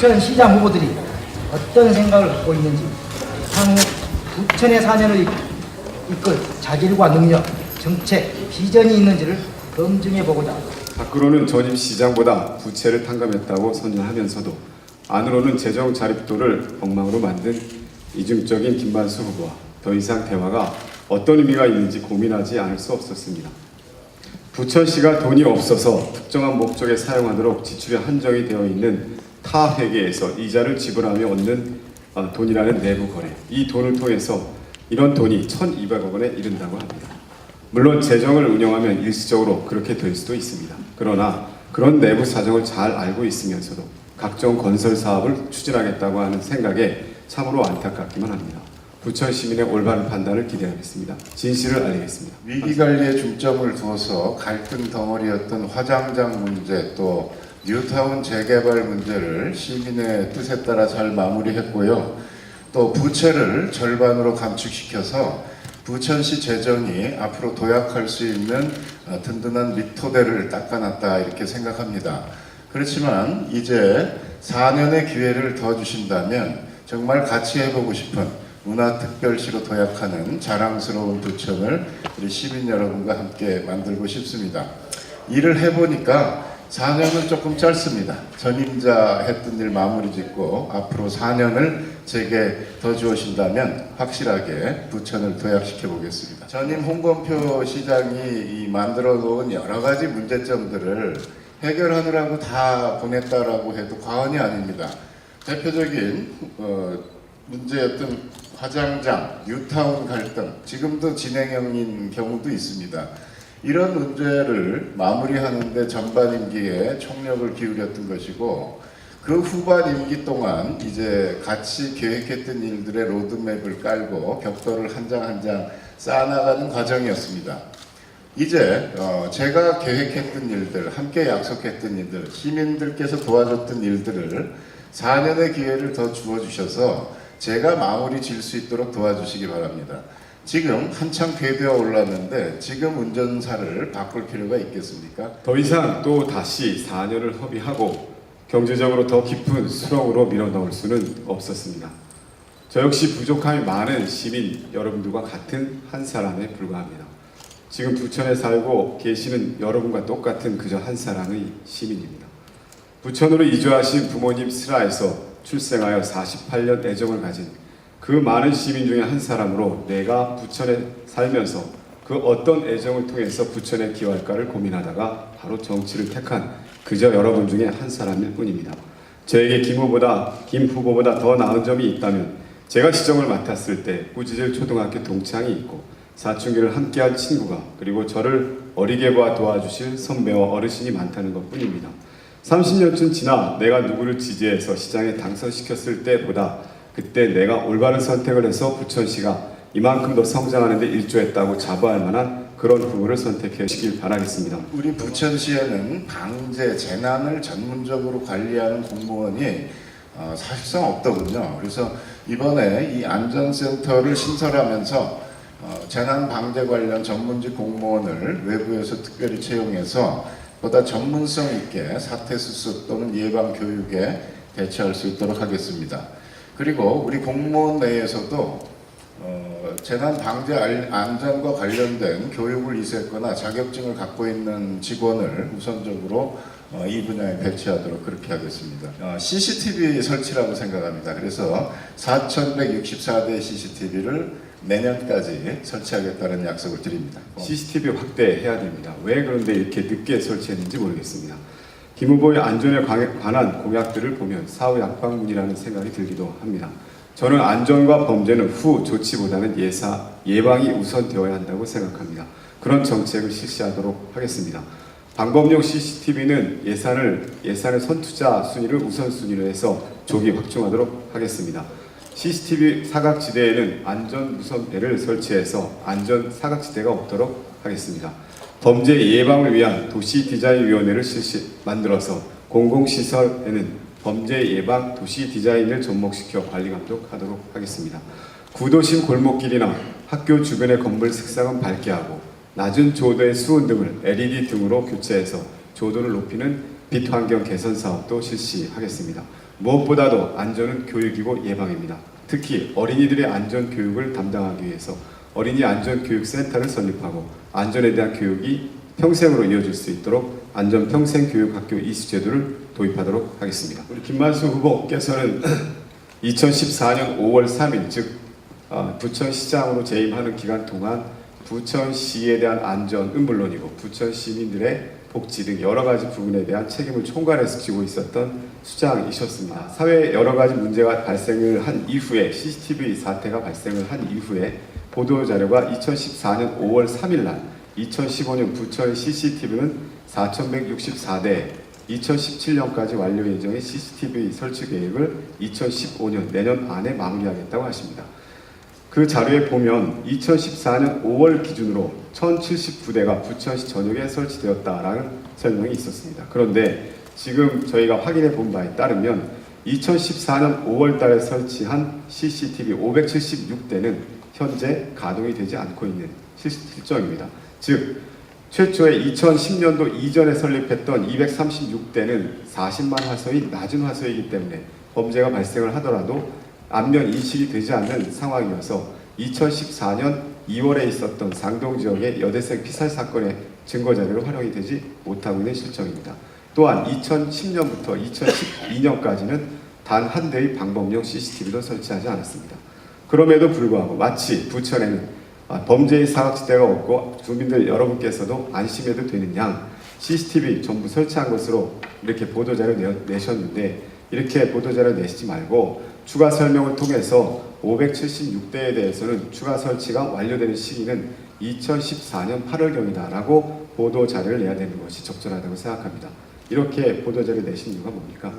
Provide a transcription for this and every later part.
부천시장 후보들이 어떤 생각을 갖고 있는지, 향후 부천의 4년을 이끌 자질과 능력, 정책, 비전이 있는지를 검증해보고자 합니다. 밖으로는 전임 시장보다 부채를 탕감했다고 선언하면서도 안으로는 재정 자립도를 엉망으로 만든 이중적인 김만수 후보와 더 이상 대화가 어떤 의미가 있는지 고민하지 않을 수 없었습니다. 부천시가 돈이 없어서 특정한 목적에 사용하도록 지출이 한정이 되어 있는 타 회계에서 이자를 지불하며 얻는 돈이라는 내부 거래, 이 돈을 통해서 이런 돈이 1,200억 원에 이른다고 합니다. 물론 재정을 운영하면 일시적으로 그렇게 될 수도 있습니다. 그러나 그런 내부 사정을 잘 알고 있으면서도 각종 건설 사업을 추진하겠다고 하는 생각에 참으로 안타깝기만 합니다. 부천 시민의 올바른 판단을 기대하겠습니다. 진실을 알리겠습니다. 위기관리에 중점을 두어서 갈등 덩어리였던 화장장 문제, 또 뉴타운 재개발 문제를 시민의 뜻에 따라 잘 마무리했고요. 또 부채를 절반으로 감축시켜서 부천시 재정이 앞으로 도약할 수 있는 든든한 밑토대를 닦아놨다, 이렇게 생각합니다. 그렇지만 이제 4년의 기회를 더 주신다면 정말 같이 해보고 싶은 문화특별시로 도약하는 자랑스러운 부천을 우리 시민 여러분과 함께 만들고 싶습니다. 일을 해보니까 4년은 조금 짧습니다. 전임자 했던 일 마무리 짓고 앞으로 4년을 제게 더 주어진다면 확실하게 부천을 도약시켜 보겠습니다. 전임 홍범표 시장이 만들어 놓은 여러 가지 문제점들을 해결하느라고 다 보냈다라고 해도 과언이 아닙니다. 대표적인 문제였던 화장장, 뉴타운 갈등, 지금도 진행형인 경우도 있습니다. 이런 문제를 마무리하는데 전반 임기에 총력을 기울였던 것이고, 그 후반 임기 동안 이제 같이 계획했던 일들의 로드맵을 깔고 벽돌을 한 장 한 장 쌓아나가는 과정이었습니다. 이제 제가 계획했던 일들, 함께 약속했던 일들, 시민들께서 도와줬던 일들을 4년의 기회를 더 주어주셔서 제가 마무리 질 수 있도록 도와주시기 바랍니다. 지금 한창 궤도에 올랐는데 지금 운전사를 바꿀 필요가 있겠습니까? 더 이상 또 다시 4년을 허비하고 경제적으로 더 깊은 수렁으로 밀어넣을 수는 없었습니다. 저 역시 부족함이 많은 시민 여러분들과 같은 한 사람에 불과합니다. 지금 부천에 살고 계시는 여러분과 똑같은 그저 한 사람의 시민입니다. 부천으로 이주하신 부모님 슬하에서 출생하여 48년 애정을 가진 그 많은 시민 중에 한 사람으로 내가 부천에 살면서 그 어떤 애정을 통해서 부천에 기여할까를 고민하다가 바로 정치를 택한 그저 여러분 중에 한 사람일 뿐입니다. 저에게 김 후보보다 더 나은 점이 있다면 제가 시정을 맡았을 때 꾸지질 초등학교 동창이 있고 사춘기를 함께한 친구가, 그리고 저를 어리게 봐 도와주실 선배와 어르신이 많다는 것 뿐입니다. 30년쯤 지나 내가 누구를 지지해서 시장에 당선시켰을 때보다 그때 내가 올바른 선택을 해서 부천시가 이만큼 더 성장하는 데 일조했다고 자부할 만한 그런 후보를 선택해 주시길 바라겠습니다. 우리 부천시에는 방재, 재난을 전문적으로 관리하는 공무원이 사실상 없더군요. 그래서 이번에 이 안전센터를 신설하면서 재난 방재 관련 전문직 공무원을 외부에서 특별히 채용해서 보다 전문성 있게 사태 수습 또는 예방 교육에 대처할 수 있도록 하겠습니다. 그리고 우리 공무원 내에서도 재난 방재 안전과 관련된 교육을 이수했거나 자격증을 갖고 있는 직원을 우선적으로 이 분야에 배치하도록 그렇게 하겠습니다. CCTV 설치라고 생각합니다. 그래서 4,164대 CCTV를 내년까지 설치하겠다는 약속을 드립니다. CCTV 확대해야 됩니다. 왜 그런데 이렇게 늦게 설치했는지 모르겠습니다. 김 후보의 안전에 관한 공약들을 보면 사후 약방문이라는 생각이 들기도 합니다. 저는 안전과 범죄는 후 조치보다는 예방이 우선되어야 한다고 생각합니다. 그런 정책을 실시하도록 하겠습니다. 방법용 CCTV는 예산을 선투자 순위를 우선순위로 해서 조기 확충하도록 하겠습니다. CCTV 사각지대에는 안전 무선배를 설치해서 안전 사각지대가 없도록 하겠습니다. 범죄 예방을 위한 도시디자인위원회를 만들어서 공공시설에는 범죄 예방 도시디자인을 접목시켜 관리 감독하도록 하겠습니다. 구도심 골목길이나 학교 주변의 건물 색상은 밝게 하고 낮은 조도의 수은 등을 LED 등으로 교체해서 조도를 높이는 빛 환경 개선 사업도 실시하겠습니다. 무엇보다도 안전은 교육이고 예방입니다. 특히 어린이들의 안전 교육을 담당하기 위해서 어린이 안전교육센터를 설립하고 안전에 대한 교육이 평생으로 이어질 수 있도록 안전평생교육학교 이수제도를 도입하도록 하겠습니다. 우리 김만수 후보께서는 2014년 5월 3일 즉 부천시장으로 재임하는 기간 동안 부천시에 대한 안전은 물론이고 부천 시민들의 복지 등 여러 가지 부분에 대한 책임을 총괄해서 지고 있었던 수장이셨습니다. 사회에 여러 가지 문제가 발생을 한 이후에 CCTV 사태가 발생을 한 이후에 보도자료가 2014년 5월 3일 날 2015년 부천 CCTV는 4,164대 2017년까지 완료 예정의 CCTV 설치 계획을 2015년 내년 안에 마무리하겠다고 하십니다. 그 자료에 보면 2014년 5월 기준으로 1,079대가 부천시 전역에 설치되었다라는 설명이 있었습니다. 그런데 지금 저희가 확인해 본 바에 따르면 2014년 5월 달에 설치한 CCTV 576대는 현재 가동이 되지 않고 있는 실정입니다. 즉 최초에 2010년도 이전에 설립했던 236대는 40만 화소의 낮은 화소이기 때문에 범죄가 발생을 하더라도 안면 인식이 되지 않는 상황이어서 2014년 2월에 있었던 상동 지역의 여대생 피살 사건의 증거자료로 활용이 되지 못하고 있는 실정입니다. 또한 2010년부터 2012년까지는 단 한 대의 방범용 CCTV도 설치하지 않았습니다. 그럼에도 불구하고 마치 부천에는 범죄의 사각지대가 없고 주민들 여러분께서도 안심해도 되는 양 CCTV 전부 설치한 것으로 이렇게 보도자료 내셨는데 이렇게 보도자료 내시지 말고 추가 설명을 통해서 576대에 대해서는 추가 설치가 완료되는 시기는 2014년 8월경이다 라고 보도자료를 내야 되는 것이 적절하다고 생각합니다. 이렇게 보도자료 내신 이유가 뭡니까?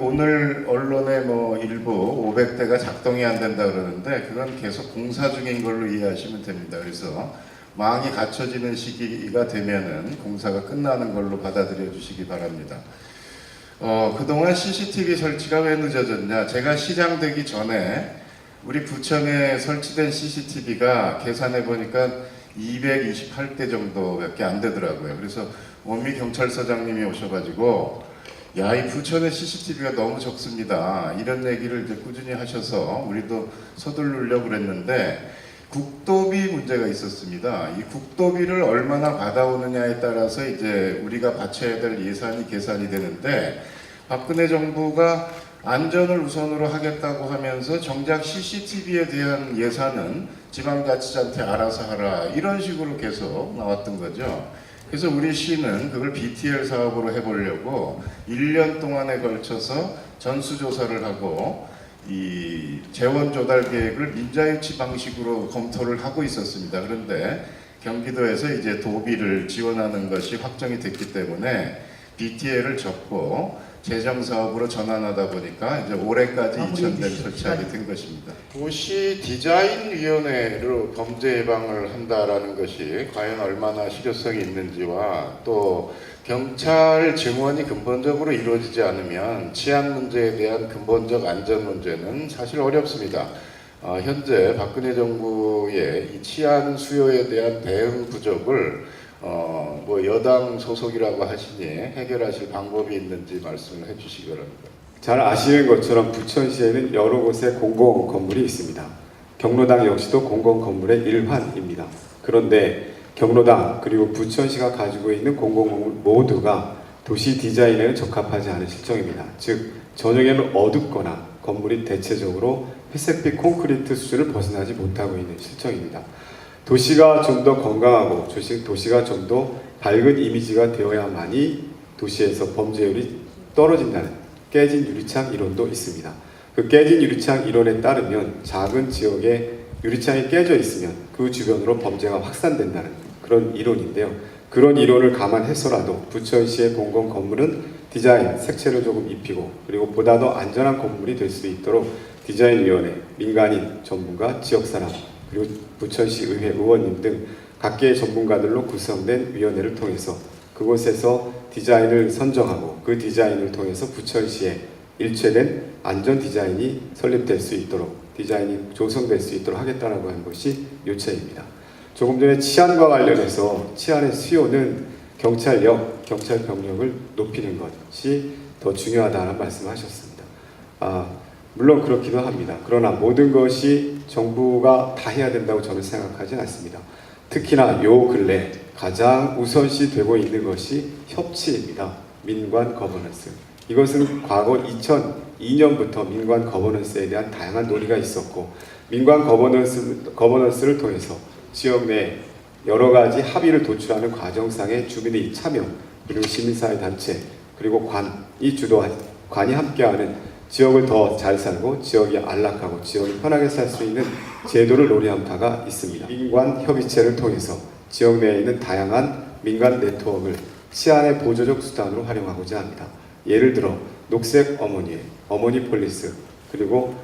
오늘 언론의 일부 500대가 작동이 안 된다 그러는데 그건 계속 공사 중인 걸로 이해하시면 됩니다. 그래서 망이 갖춰지는 시기가 되면은 공사가 끝나는 걸로 받아들여 주시기 바랍니다. 그동안 CCTV 설치가 왜 늦어졌냐? 제가 시장 되기 전에 우리 부천에 설치된 CCTV가 계산해 보니까 228대 정도밖에 안 되더라고요. 그래서 원미 경찰서장님이 오셔가지고 야, 이 부천의 CCTV가 너무 적습니다. 이런 얘기를 이제 꾸준히 하셔서 우리도 서두르려고 그랬는데 국도비 문제가 있었습니다. 이 국도비를 얼마나 받아오느냐에 따라서 이제 우리가 바쳐야 될 예산이 계산이 되는데 박근혜 정부가 안전을 우선으로 하겠다고 하면서 정작 CCTV에 대한 예산은 지방자치단체 알아서 하라 이런 식으로 계속 나왔던 거죠. 그래서 우리 시는 그걸 BTL 사업으로 해보려고 1년 동안에 걸쳐서 전수조사를 하고 이 재원 조달 계획을 민자유치 방식으로 검토를 하고 있었습니다. 그런데 경기도에서 이제 도비를 지원하는 것이 확정이 됐기 때문에 BTL을 접고 재정 사업으로 전환하다 보니까 이제 올해까지 2,000대를 설치하게 된 것입니다. 도시 디자인 위원회로 범죄 예방을 한다라는 것이 과연 얼마나 실효성이 있는지와 또 경찰 증원이 근본적으로 이루어지지 않으면 치안 문제에 대한 근본적 안전 문제는 사실 어렵습니다. 현재 박근혜 정부의 이 치안 수요에 대한 대응 부족을 여당 소속이라고 하시니 해결하실 방법이 있는지 말씀을 해주시기 바랍니다. 잘 아시는 것처럼 부천시에는 여러 곳에 공공 건물이 있습니다. 경로당 역시도 공공 건물의 일환입니다. 그런데 경로당 그리고 부천시가 가지고 있는 공공건물 모두가 도시 디자인에는 적합하지 않은 실정입니다. 즉 저녁에는 어둡거나 건물이 대체적으로 회색빛 콘크리트 수준을 벗어나지 못하고 있는 실정입니다. 도시가 좀 더 건강하고 도시가 좀 더 밝은 이미지가 되어야만이 도시에서 범죄율이 떨어진다는 깨진 유리창 이론도 있습니다. 그 깨진 유리창 이론에 따르면 작은 지역에 유리창이 깨져 있으면 그 주변으로 범죄가 확산된다는 그런 이론인데요. 그런 이론을 감안해서라도 부천시의 공공 건물은 디자인, 색채를 조금 입히고 그리고 보다 더 안전한 건물이 될 수 있도록 디자인위원회, 민간인, 전문가, 지역사람 그리고 부천시 의회 의원님 등 각계의 전문가들로 구성된 위원회를 통해서 그곳에서 디자인을 선정하고 그 디자인을 통해서 부천시에 일체된 안전 디자인이 설립될 수 있도록 디자인이 조성될 수 있도록 하겠다라고 한 것이 요체입니다. 조금 전에 치안과 관련해서 치안의 수요는 경찰력, 경찰 병력을 높이는 것이 더 중요하다는 말씀을 하셨습니다. 물론 그렇기도 합니다. 그러나 모든 것이 정부가 다 해야 된다고 저는 생각하지 않습니다. 특히나 요 근래 가장 우선시 되고 있는 것이 협치입니다. 민관 거버넌스. 이것은 과거 2002년부터 민관 거버넌스에 대한 다양한 논의가 있었고, 민관 거버넌스를 통해서 지역 내 여러 가지 합의를 도출하는 과정상의 주민의 참여, 그리고 시민사회 단체, 그리고 관이 함께하는 지역을 더 잘 살고 지역이 안락하고 지역이 편하게 살 수 있는 제도를 논의한 바가 있습니다. 민관 협의체를 통해서 지역 내에 있는 다양한 민간 네트워크를 치안의 보조적 수단으로 활용하고자 합니다. 예를 들어 녹색 어머니 폴리스, 그리고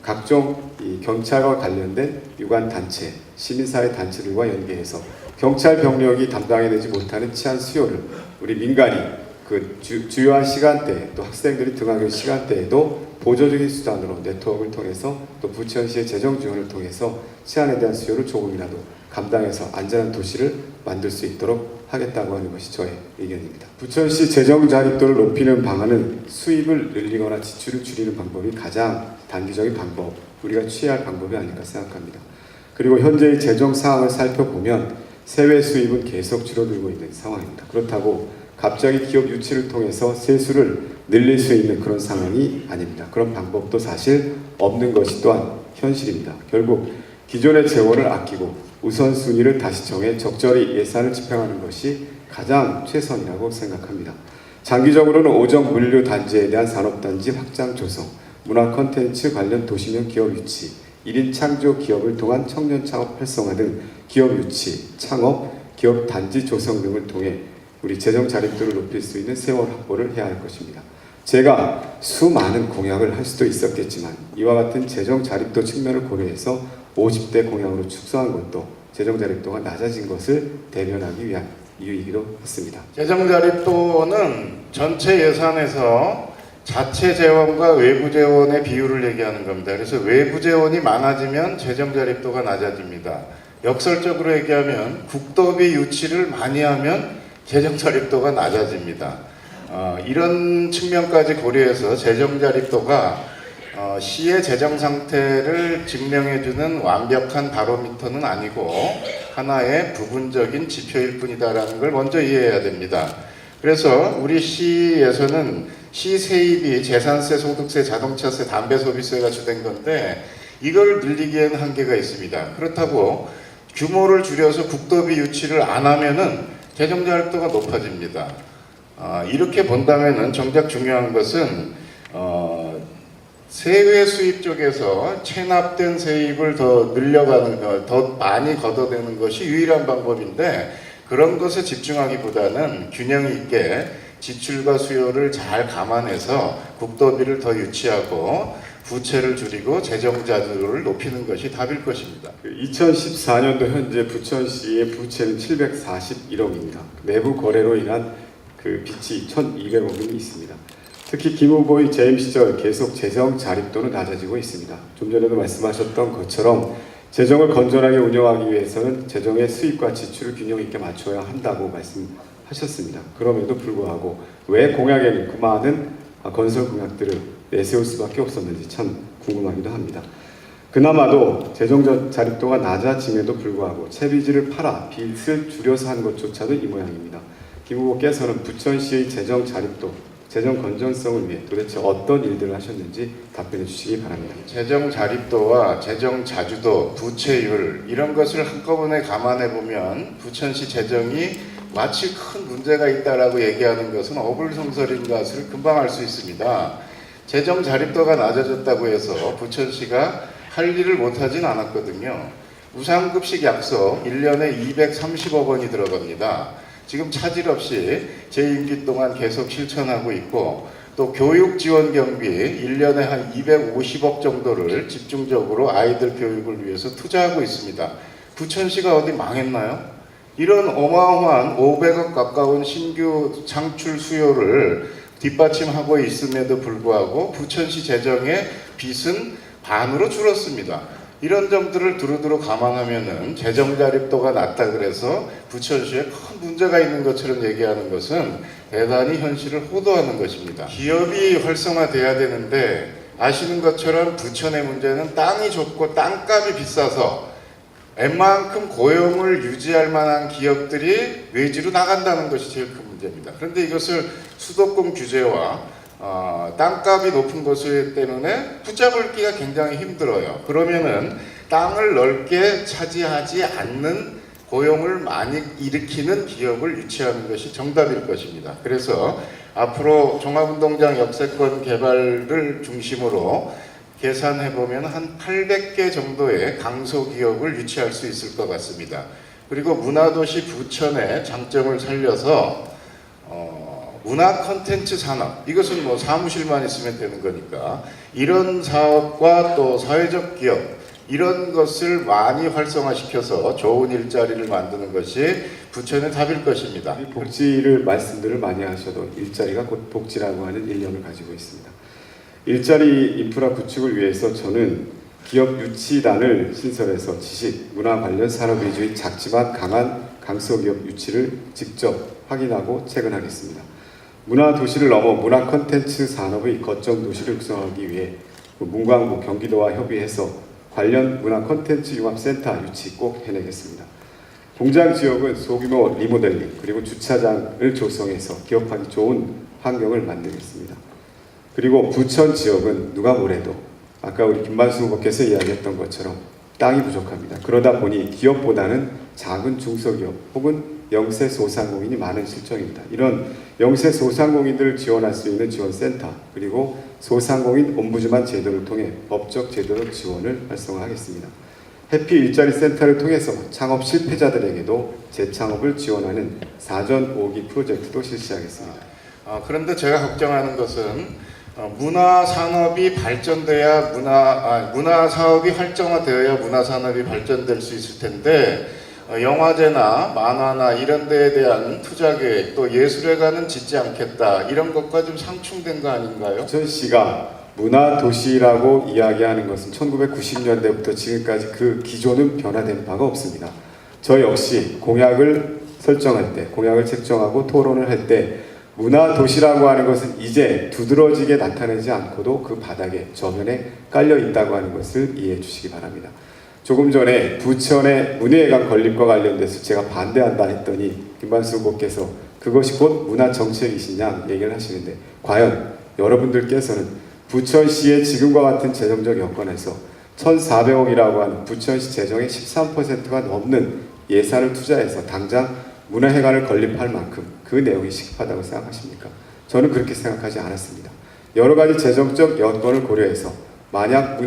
각종 경찰과 관련된 유관 단체, 시민사회 단체들과 연계해서 경찰 병력이 담당해내지 못하는 치안 수요를 우리 민간이 그 주요한 시간대, 또 학생들이 등하교 시간대에도 보조적인 수단으로 네트워크를 통해서 또 부천시의 재정 지원을 통해서 치안에 대한 수요를 조금이라도 감당해서 안전한 도시를 만들 수 있도록 하겠다고 하는 것이 저의 의견입니다. 부천시 재정 자립도를 높이는 방안은 수입을 늘리거나 지출을 줄이는 방법이 가장 단기적인 방법, 우리가 취해야 할 방법이 아닐까 생각합니다. 그리고 현재의 재정 상황을 살펴보면 세외 수입은 계속 줄어들고 있는 상황입니다. 그렇다고 갑자기 기업 유치를 통해서 세수를 늘릴 수 있는 그런 상황이 아닙니다. 그런 방법도 사실 없는 것이 또한 현실입니다. 결국 기존의 재원을 아끼고 우선순위를 다시 정해 적절히 예산을 집행하는 것이 가장 최선이라고 생각합니다. 장기적으로는 오정 물류 단지에 대한 산업단지 확장 조성, 문화 콘텐츠 관련 도시명 기업 유치, 1인 창조 기업을 통한 청년 창업 활성화 등 기업 유치, 창업, 기업 단지 조성 등을 통해 우리 재정 자립도를 높일 수 있는 세월 확보를 해야 할 것입니다. 제가 수많은 공약을 할 수도 있었겠지만 이와 같은 재정 자립도 측면을 고려해서 50대 공약으로 축소한 것도 재정 자립도가 낮아진 것을 대변하기 위한 이유이기도 했습니다. 재정 자립도는 전체 예산에서 자체 재원과 외부 재원의 비율을 얘기하는 겁니다. 그래서 외부 재원이 많아지면 재정 자립도가 낮아집니다. 역설적으로 얘기하면 국도비 유치를 많이 하면 재정 자립도가 낮아집니다. 이런 측면까지 고려해서 재정 자립도가 시의 재정 상태를 증명해주는 완벽한 바로미터는 아니고 하나의 부분적인 지표일 뿐이다라는 걸 먼저 이해해야 됩니다. 그래서 우리 시에서는 시 세입이 재산세, 소득세, 자동차세, 담배소비세가 주된 건데 이걸 늘리기에는 한계가 있습니다. 그렇다고 규모를 줄여서 국도비 유치를 안 하면은 재정 자립도가 높아집니다. 이렇게 본다면은 정작 중요한 것은 세외 수입 쪽에서 체납된 세입을 더 늘려가는 것, 더 많이 걷어내는 것이 유일한 방법인데 그런 것에 집중하기보다는 균형 있게 지출과 수요를 잘 감안해서 국도비를 더 유치하고 부채를 줄이고 재정 자주를 높이는 것이 답일 것입니다. 2014년도 현재 부천시의 부채는 741억입니다. 내부 거래로 인한 그 빚이 1,200억이 있습니다. 특히 김 후보의 재임 시절 계속 재정 자립도는 낮아지고 있습니다. 좀 전에도 말씀하셨던 것처럼 재정을 건전하게 운영하기 위해서는 재정의 수입과 지출을 균형 있게 맞춰야 한다고 말씀하셨습니다. 그럼에도 불구하고 왜 공약에는 그 많은 건설 공약들을 내세울 수밖에 없었는지 참 궁금하기도 합니다. 그나마도 재정 자립도가 낮아짐에도 불구하고 채비지를 팔아 빚을 줄여서 한 것조차도 이 모양입니다. 김 후보께서는 부천시의 재정 자립도, 재정 건전성을 위해 도대체 어떤 일들을 하셨는지 답변해 주시기 바랍니다. 재정 자립도와 재정 자주도, 부채율 이런 것을 한꺼번에 감안해 보면 부천시 재정이 마치 큰 문제가 있다라고 얘기하는 것은 어불성설인 것을 금방 알 수 있습니다. 재정 자립도가 낮아졌다고 해서 부천시가 할 일을 못하진 않았거든요. 무상급식 약속 1년에 230억 원이 들어갑니다. 지금 차질 없이 제 임기 동안 계속 실천하고 있고 또 교육 지원 경비 1년에 한 250억 정도를 집중적으로 아이들 교육을 위해서 투자하고 있습니다. 부천시가 어디 망했나요? 이런 어마어마한 500억 가까운 신규 창출 수요를 뒷받침하고 있음에도 불구하고 부천시 재정의 빚은 반으로 줄었습니다. 이런 점들을 두루두루 감안하면은 재정 자립도가 낮다 그래서 부천시에 큰 문제가 있는 것처럼 얘기하는 것은 대단히 현실을 호도하는 것입니다. 기업이 활성화돼야 되는데 아시는 것처럼 부천의 문제는 땅이 좁고 땅값이 비싸서 웬만큼 고용을 유지할 만한 기업들이 외지로 나간다는 것이 제일 큰 문제입니다. 그런데 이것을 수도권 규제와 땅값이 높은 것 때문에 붙잡기가 굉장히 힘들어요. 그러면은 땅을 넓게 차지하지 않는 고용을 많이 일으키는 기업을 유치하는 것이 정답일 것입니다. 그래서 앞으로 종합운동장 역세권 개발을 중심으로 계산해보면 한 800개 정도의 강소기업을 유치할 수 있을 것 같습니다. 그리고 문화도시 부천의 장점을 살려서 문화 콘텐츠 산업, 이것은 뭐 사무실만 있으면 되는 거니까 이런 사업과 또 사회적 기업, 이런 것을 많이 활성화시켜서 좋은 일자리를 만드는 것이 부천의 답일 것입니다. 복지를 말씀들을 많이 하셔도 일자리가 곧 복지라고 하는 일념을 가지고 있습니다. 일자리 인프라 구축을 위해서 저는 기업 유치단을 신설해서 지식, 문화 관련 산업 위주의 작지만 강한 강소기업 유치를 직접 확인하고 체근하겠습니다. 문화 도시를 넘어 문화 콘텐츠 산업의 거점 도시를 육성하기 위해 문광부, 경기도와 협의해서 관련 문화 콘텐츠 융합센터 유치 꼭 해내겠습니다. 공장 지역은 소규모 리모델링 그리고 주차장을 조성해서 기업하기 좋은 환경을 만들겠습니다. 그리고 부천 지역은 누가 뭐래도 아까 우리 김만수 후보께서 이야기했던 것처럼 땅이 부족합니다. 그러다 보니 기업보다는 작은 중소기업 혹은 영세 소상공인이 많은 실정입니다. 이런 영세 소상공인들을 지원할 수 있는 지원센터 그리고 소상공인 옴부즈만 제도를 통해 법적 제도적 지원을 활성화하겠습니다. 해피 일자리 센터를 통해서 창업 실패자들에게도 재창업을 지원하는 사전 5기 프로젝트도 실시하겠습니다. 그런데 제가 걱정하는 것은 문화 산업이 발전돼야 문화 사업이 활성화되어야 문화 산업이 발전될 수 있을 텐데 영화제나 만화나 이런 데에 대한 투자 계획 또 예술회관은 짓지 않겠다 이런 것과 좀 상충된 거 아닌가요? 부천시가 문화도시라고 이야기하는 것은 1990년대부터 지금까지 그 기조는 변화된 바가 없습니다. 저 역시 공약을 설정할 때, 공약을 책정하고 토론을 할 때 문화도시라고 하는 것은 이제 두드러지게 나타내지 않고도 그 바닥에 저면에 깔려 있다고 하는 것을 이해해 주시기 바랍니다. 조금 전에 부천의 문예회관 건립과 관련돼서 제가 반대한다 했더니 김만수 후보께서 그것이 곧 문화정책이시냐 얘기를 하시는데 과연 여러분들께서는 부천시의 지금과 같은 재정적 여건에서 1,400억이라고 하는 부천시 재정의 13%가 넘는 예산을 투자해서 당장 문화회관을 건립할 만큼 그 내용이 시급하다고 생각하십니까? 저는 그렇게 생각하지 않았습니다. 여러 가지 재정적 여건을 고려해서 만약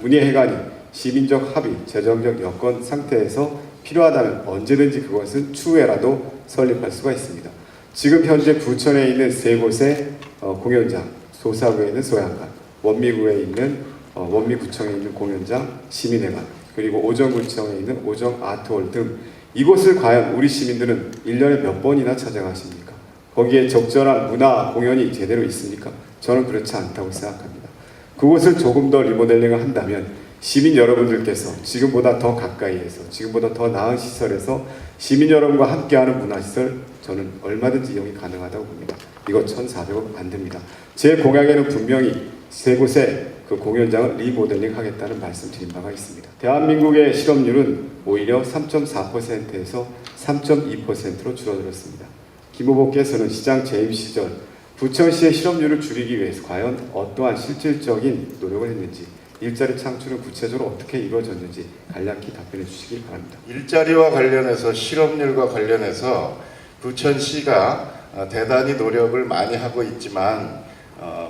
문예회관이 시민적 합의, 재정적 여건 상태에서 필요하다면 언제든지 그것은 추후에라도 설립할 수가 있습니다. 지금 현재 부천에 있는 세 곳의 공연장, 소사구에 있는 소양관, 원미구에 있는 원미구청에 있는 공연장, 시민회관, 그리고 오정구청에 있는 오정 아트홀 등 이곳을 과연 우리 시민들은 1년에 몇 번이나 찾아가십니까? 거기에 적절한 문화 공연이 제대로 있습니까? 저는 그렇지 않다고 생각합니다. 그곳을 조금 더 리모델링을 한다면 시민 여러분들께서 지금보다 더 가까이에서 지금보다 더 나은 시설에서 시민 여러분과 함께하는 문화시설 저는 얼마든지 이용이 가능하다고 봅니다. 이거 1,400억 안 됩니다. 제 공약에는 분명히 세 곳의 그 공연장을 리모델링 하겠다는 말씀드린 바가 있습니다. 대한민국의 실업률은 오히려 3.4%에서 3.2%로 줄어들었습니다. 김 후보께서는 시장 재임 시절 부천시의 실업률을 줄이기 위해서 과연 어떠한 실질적인 노력을 했는지 일자리 창출은 구체적으로 어떻게 이루어졌는지 간략히 답변해 주시기 바랍니다. 일자리와 관련해서 실업률과 관련해서 부천시가 대단히 노력을 많이 하고 있지만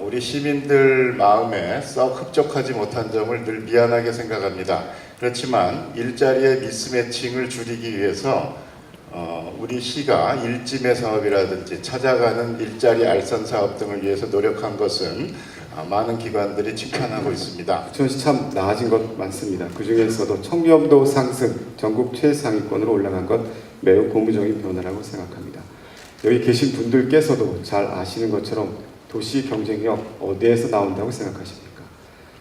우리 시민들 마음에 썩 흡족하지 못한 점을 늘 미안하게 생각합니다. 그렇지만 일자리의 미스매칭을 줄이기 위해서 우리 시가 일지매 사업이라든지 찾아가는 일자리 알선 사업 등을 위해서 노력한 것은 많은 기관들이 칭찬하고 있습니다. 부천시 참 나아진 것 많습니다. 그 중에서도 청렴도 상승, 전국 최상위권으로 올라간 것 매우 고무적인 변화라고 생각합니다. 여기 계신 분들께서도 잘 아시는 것처럼 도시 경쟁력 어디에서 나온다고 생각하십니까?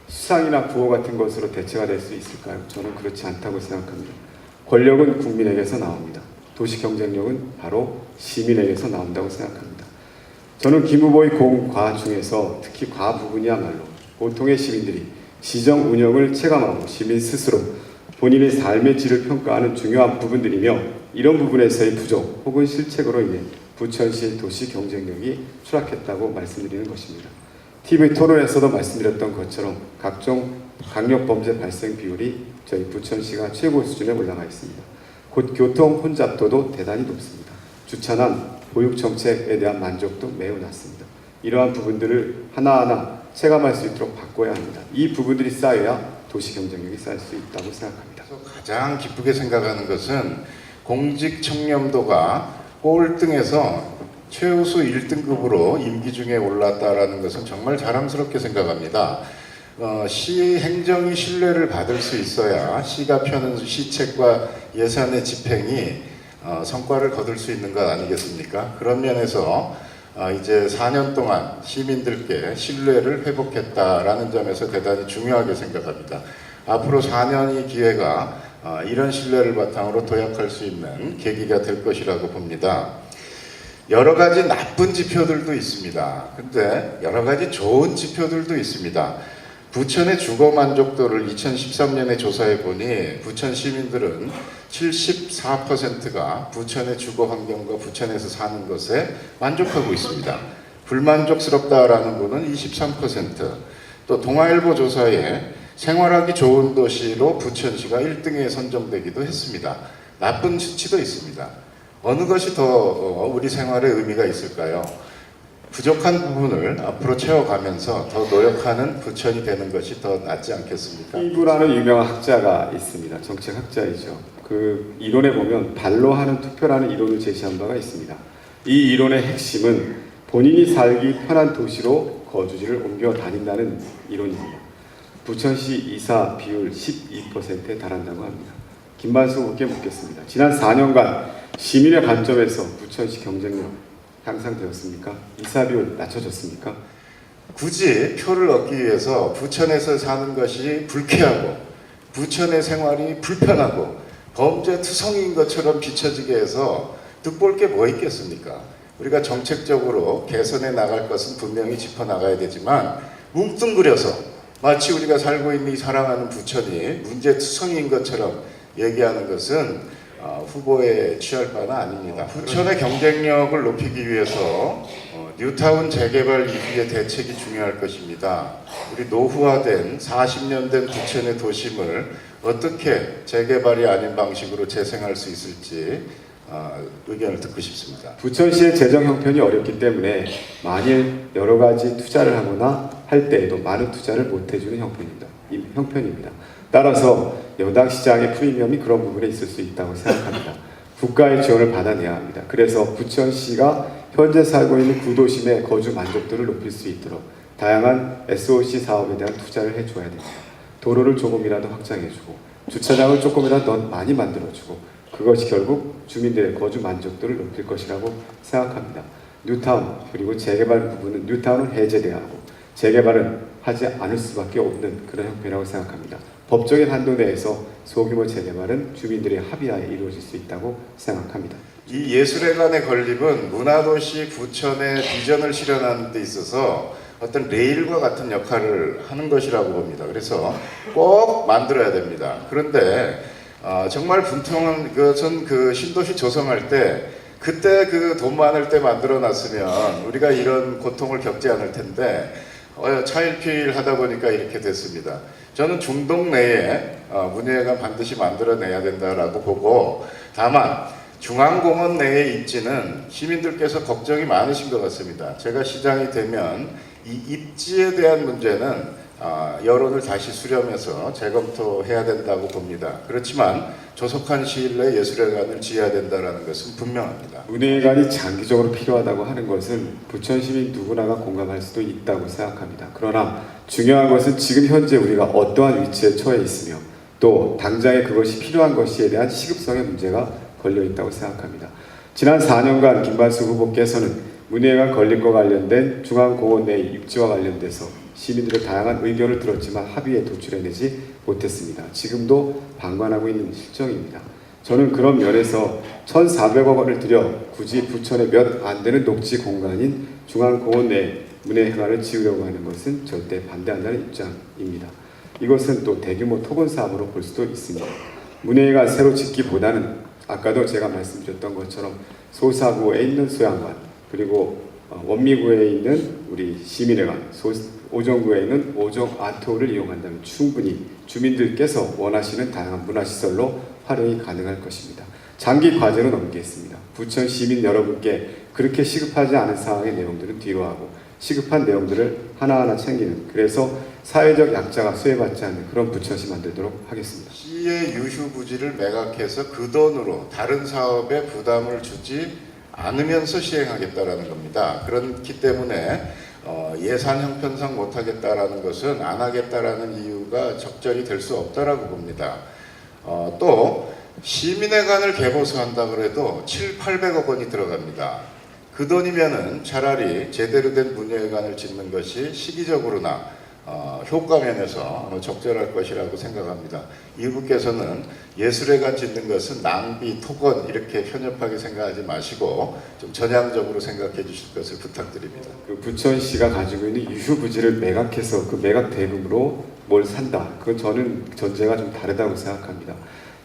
수상이나 구호 같은 것으로 대체가 될 수 있을까요? 저는 그렇지 않다고 생각합니다. 권력은 국민에게서 나옵니다. 도시 경쟁력은 바로 시민에게서 나온다고 생각합니다. 저는 김 후보의 공과 중에서 특히 과 부분이야말로 보통의 시민들이 시정 운영을 체감하고 시민 스스로 본인의 삶의 질을 평가하는 중요한 부분들이며 이런 부분에서의 부족 혹은 실책으로 인해 부천시의 도시 경쟁력이 추락했다고 말씀드리는 것입니다. TV 토론에서도 말씀드렸던 것처럼 각종 강력범죄 발생 비율이 저희 부천시가 최고 수준에 올라가 있습니다. 곧 교통 혼잡도도 대단히 높습니다. 주차난, 보육 정책에 대한 만족도 매우 낮습니다. 이러한 부분들을 하나하나 체감할 수 있도록 바꿔야 합니다. 이 부분들이 쌓여야 도시 경쟁력이 쌓일 수 있다고 생각합니다. 가장 기쁘게 생각하는 것은 공직 청렴도가 꼴등에서 최우수 1등급으로 임기 중에 올랐다라는 것은 정말 자랑스럽게 생각합니다. 시 행정이 신뢰를 받을 수 있어야 시가 펴는 시책과 예산의 집행이 성과를 거둘 수 있는 것 아니겠습니까? 그런 면에서 이제 4년 동안 시민들께 신뢰를 회복했다라는 점에서 대단히 중요하게 생각합니다. 앞으로 4년의 기회가 이런 신뢰를 바탕으로 도약할 수 있는 계기가 될 것이라고 봅니다. 여러 가지 나쁜 지표들도 있습니다. 근데 여러 가지 좋은 지표들도 있습니다. 부천의 주거 만족도를 2013년에 조사해 보니 부천 시민들은 74%가 부천의 주거 환경과 부천에서 사는 것에 만족하고 있습니다. 불만족스럽다라는 분은 23%. 또 동아일보 조사에 생활하기 좋은 도시로 부천시가 1등에 선정되기도 했습니다. 나쁜 수치도 있습니다. 어느 것이 더 우리 생활에 의미가 있을까요? 부족한 부분을 앞으로 채워가면서 더 노력하는 부천이 되는 것이 더 낫지 않겠습니까? 이부라는 유명한 학자가 있습니다. 정책학자이죠. 그 이론에 보면 발로 하는 투표라는 이론을 제시한 바가 있습니다. 이 이론의 핵심은 본인이 살기 편한 도시로 거주지를 옮겨 다닌다는 이론입니다. 부천시 이사 비율 12%에 달한다고 합니다. 김만수 후보께 묻겠습니다. 지난 4년간 시민의 관점에서 부천시 경쟁력 향상되었습니까? 이사 비율 낮춰졌습니까? 굳이 표를 얻기 위해서 부천에서 사는 것이 불쾌하고 부천의 생활이 불편하고 범죄투성이인 것처럼 비춰지게 해서 득볼 게 뭐 있겠습니까? 우리가 정책적으로 개선해 나갈 것은 분명히 짚어나가야 되지만 뭉뚱그려서 마치 우리가 살고 있는 이 사랑하는 부천이 문제투성이인 것처럼 얘기하는 것은 후보에 취할 바는 아닙니다. 부천의 경쟁력을 높이기 위해서 뉴타운 재개발 이후의 대책이 중요할 것입니다. 우리 노후화된 40년 된 부천의 도심을 어떻게 재개발이 아닌 방식으로 재생할 수 있을지 의견을 듣고 싶습니다. 부천시의 재정 형편이 어렵기 때문에 만일 여러 가지 투자를 하거나 할 때에도 많은 투자를 못 해주는 형편입니다. 따라서 여당 시장의 프리미엄이 그런 부분에 있을 수 있다고 생각합니다. 국가의 지원을 받아내야 합니다. 그래서 부천시가 현재 살고 있는 구도심의 거주 만족도를 높일 수 있도록 다양한 SOC 사업에 대한 투자를 해줘야 됩니다. 도로를 조금이라도 확장해주고 주차장을 조금이라도 더 많이 만들어주고 그것이 결국 주민들의 거주 만족도를 높일 것이라고 생각합니다. 뉴타운 그리고 재개발 부분은 뉴타운은 해제돼야 하고 재개발은 하지 않을 수밖에 없는 그런 형편이라고 생각합니다. 법적인 한도 내에서 소규모 재개발은 주민들의 합의하에 이루어질 수 있다고 생각합니다. 이 예술회관의 건립은 문화도시 부천의 비전을 실현하는 데 있어서 어떤 레일과 같은 역할을 하는 것이라고 봅니다. 그래서 꼭 만들어야 됩니다. 그런데 정말 분통한 것은 그 신도시 조성할 때 그때 그 돈 많을 때 만들어 놨으면 우리가 이런 고통을 겪지 않을 텐데 차일피일 하다 보니까 이렇게 됐습니다. 저는 중동 내에 문예회관 반드시 만들어내야 된다라고 보고 다만 중앙공원 내의 입지는 시민들께서 걱정이 많으신 것 같습니다. 제가 시장이 되면 이 입지에 대한 문제는 여론을 다시 수렴해서 재검토해야 된다고 봅니다. 그렇지만 조속한 시일 내에 예술회관을 지어야 된다는 것은 분명합니다. 문예회관이 장기적으로 필요하다고 하는 것은 부천 시민 누구나가 공감할 수도 있다고 생각합니다. 그러나 중요한 것은 지금 현재 우리가 어떠한 위치에 처해 있으며 또 당장에 그것이 필요한 것이에 대한 시급성의 문제가 걸려 있다고 생각합니다. 지난 4년간 김만수 후보께서는 문예회관 건립과 관련된 중앙공원 내 입지와 관련돼서 시민들의 다양한 의견을 들었지만 합의에 도출해내지 못했습니다. 지금도 방관하고 있는 실정입니다. 저는 그런 면에서 1,400억 원을 들여 굳이 부천의 몇 안 되는 녹지 공간인 중앙공원 내에 문예회관을 지으려고 하는 것은 절대 반대한다는 입장입니다. 이것은 또 대규모 토건 사업으로 볼 수도 있습니다. 문예회관 새로 짓기보다는 아까도 제가 말씀드렸던 것처럼 소사구에 있는 소양관, 그리고 원미구에 있는 우리 시민회관, 오정구에 있는 오정 아트홀을 이용한다면 충분히 주민들께서 원하시는 다양한 문화시설로 활용이 가능할 것입니다. 장기 과제로 넘기겠습니다. 부천 시민 여러분께 그렇게 시급하지 않은 상황의 내용들은 뒤로 하고 시급한 내용들을 하나하나 챙기는, 그래서 사회적 약자가 수혜받지 않는 그런 부천시 만들도록 하겠습니다. 시의 유휴 부지를 매각해서 그 돈으로 다른 사업에 부담을 주지 않으면서 시행하겠다라는 겁니다. 그렇기 때문에 예산 형편상 못하겠다라는 것은 안 하겠다라는 이유가 적절히 될 수 없다라고 봅니다. 또 시민회관을 개보수한다 그래도 700~800억 원이 들어갑니다. 그 돈이면은 차라리 제대로 된 문예회관을 짓는 것이 시기적으로나 효과 면에서 적절할 것이라고 생각합니다. 이분께서는 예술회관 짓는 것은 낭비, 토건 이렇게 편협하게 생각하지 마시고 좀 전향적으로 생각해 주실 것을 부탁드립니다. 그 부천시가 가지고 있는 유휴 부지를 매각해서 그 매각 대금으로 뭘 산다. 그건 저는 전제가 좀 다르다고 생각합니다.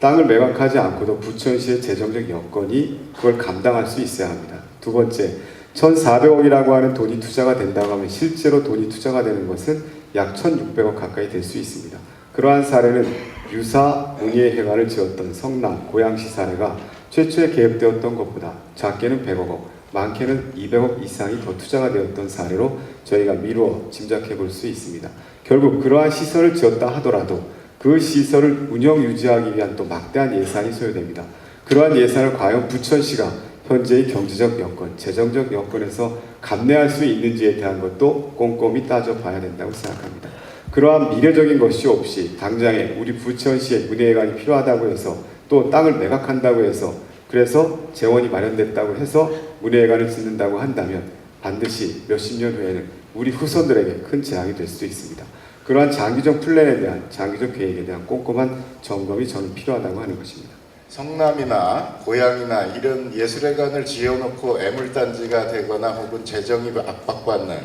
땅을 매각하지 않고도 부천시의 재정적 여건이 그걸 감당할 수 있어야 합니다. 두 번째, 1,400억이라고 하는 돈이 투자가 된다고 하면 실제로 돈이 투자가 되는 것은 약 1,600억 가까이 될 수 있습니다. 그러한 사례는 유사 문예회관을 지었던 성남, 고양시 사례가 최초에 계획되었던 것보다 작게는 100억 원, 많게는 200억 이상이 더 투자가 되었던 사례로 저희가 미루어 짐작해 볼 수 있습니다. 결국 그러한 시설을 지었다 하더라도 그 시설을 운영 유지하기 위한 또 막대한 예산이 소요됩니다. 그러한 예산을 과연 부천시가 현재의 경제적 여건, 재정적 여건에서 감내할 수 있는지에 대한 것도 꼼꼼히 따져봐야 된다고 생각합니다. 그러한 미래적인 것이 없이 당장에 우리 부천시에 문예회관이 필요하다고 해서 또 땅을 매각한다고 해서 그래서 재원이 마련됐다고 해서 문예회관을 짓는다고 한다면 반드시 몇십 년 후에는 우리 후손들에게 큰 재앙이 될 수도 있습니다. 그러한 장기적 플랜에 대한, 장기적 계획에 대한 꼼꼼한 점검이 저는 필요하다고 하는 것입니다. 성남이나 고양이나 이런 예술회관을 지어놓고 애물단지가 되거나 혹은 재정이 압박받는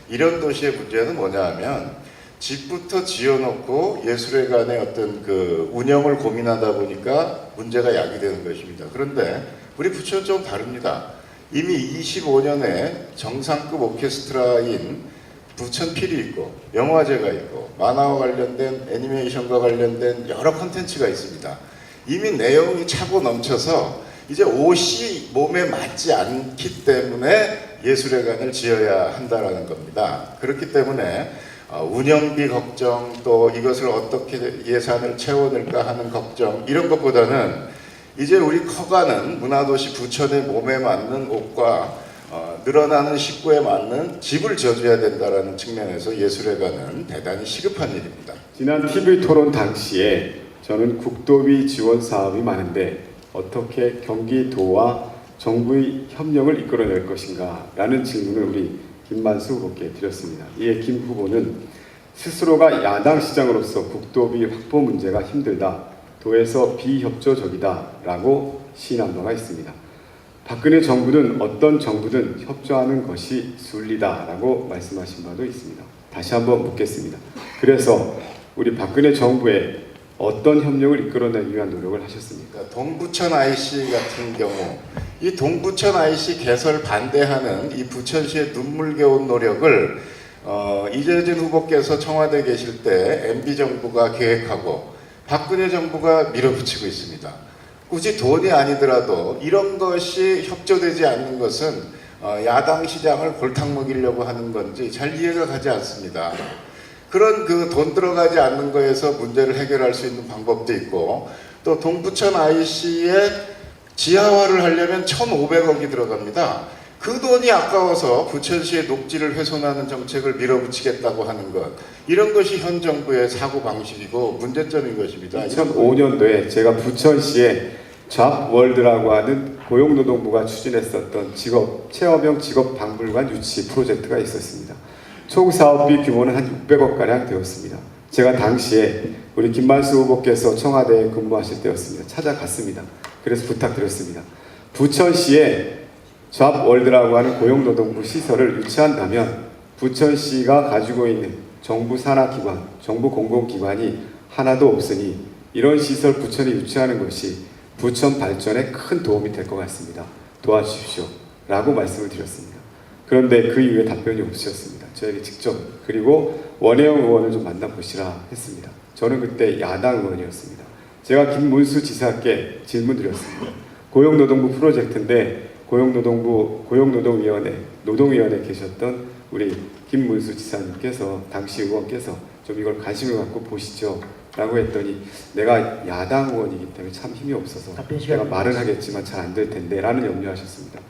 이런 도시의 문제는 뭐냐 하면 집부터 지어놓고 예술회관의 어떤 그 운영을 고민하다 보니까 문제가 야기되는 것입니다. 그런데 우리 부천은 좀 다릅니다. 이미 25년에 정상급 오케스트라인 부천 필이 있고 영화제가 있고 만화와 관련된 애니메이션과 관련된 여러 콘텐츠가 있습니다. 이미 내용이 차고 넘쳐서 이제 옷이 몸에 맞지 않기 때문에 예술회관을 지어야 한다라는 겁니다. 그렇기 때문에 운영비 걱정, 또 이것을 어떻게 예산을 채워낼까 하는 걱정, 이런 것보다는 이제 우리 커가는 문화도시 부천의 몸에 맞는 옷과 늘어나는 식구에 맞는 집을 지어줘야 된다라는 측면에서 예술회관은 대단히 시급한 일입니다. 지난 TV 토론 당시에 저는 국도비 지원 사업이 많은데 어떻게 경기도와 정부의 협력을 이끌어낼 것인가 라는 질문을 우리 김만수 후보께 드렸습니다. 이에 김 후보는 스스로가 야당 시장으로서 국도비 확보 문제가 힘들다, 도에서 비협조적이다 라고 시인한 바가 있습니다. 박근혜 정부는 어떤 정부든 협조하는 것이 순리다 라고 말씀하신 바도 있습니다. 다시 한번 묻겠습니다. 그래서 우리 박근혜 정부에 어떤 협력을 이끌어내기 위한 노력을 하셨습니까? 동부천 IC 같은 경우 이 동부천 IC 개설 반대하는 이 부천시의 눈물겨운 노력을 이재진 후보께서 청와대에 계실 때 MB정부가 계획하고 박근혜 정부가 밀어붙이고 있습니다. 굳이 돈이 아니더라도 이런 것이 협조되지 않는 것은 야당 시장을 골탕 먹이려고 하는 건지 잘 이해가 가지 않습니다. 그런 그 돈 들어가지 않는 거에서 문제를 해결할 수 있는 방법도 있고, 또 동부천 IC의 지하화를 하려면 1,500억이 들어갑니다. 그 돈이 아까워서 부천시의 녹지를 훼손하는 정책을 밀어붙이겠다고 하는 것, 이런 것이 현 정부의 사고방식이고 문제점인 것입니다. 2005년도에 제가 부천시에 잡월드라고 하는 고용노동부가 추진했었던 체험형 직업박물관 유치 프로젝트가 있었습니다. 총 사업비 규모는 한 600억가량 되었습니다. 제가 당시에 우리 김만수 후보께서 청와대에 근무하실 때였습니다. 찾아갔습니다. 그래서 부탁드렸습니다. 부천시에 잡월드라고 하는 고용노동부 시설을 유치한다면 부천시가 가지고 있는 정부 산하기관, 정부 공공기관이 하나도 없으니 이런 시설 부천이 유치하는 것이 부천 발전에 큰 도움이 될 것 같습니다. 도와주십시오 라고 말씀을 드렸습니다. 그런데 그 이후에 답변이 없으셨습니다. 저에게 직접 그리고 원혜영 의원을 좀 만나보시라 했습니다. 저는 그때 야당 의원이었습니다. 제가 김문수 지사께 질문드렸습니다. 고용노동부 프로젝트인데 고용노동위원회, 노동위원회에 계셨던 우리 김문수 지사님께서 당시 의원께서 좀 이걸 관심을 갖고 보시죠 라고 했더니 내가 야당 의원이기 때문에 참 힘이 없어서 내가 말은 하겠지만 잘 안 될 텐데 라는 염려하셨습니다.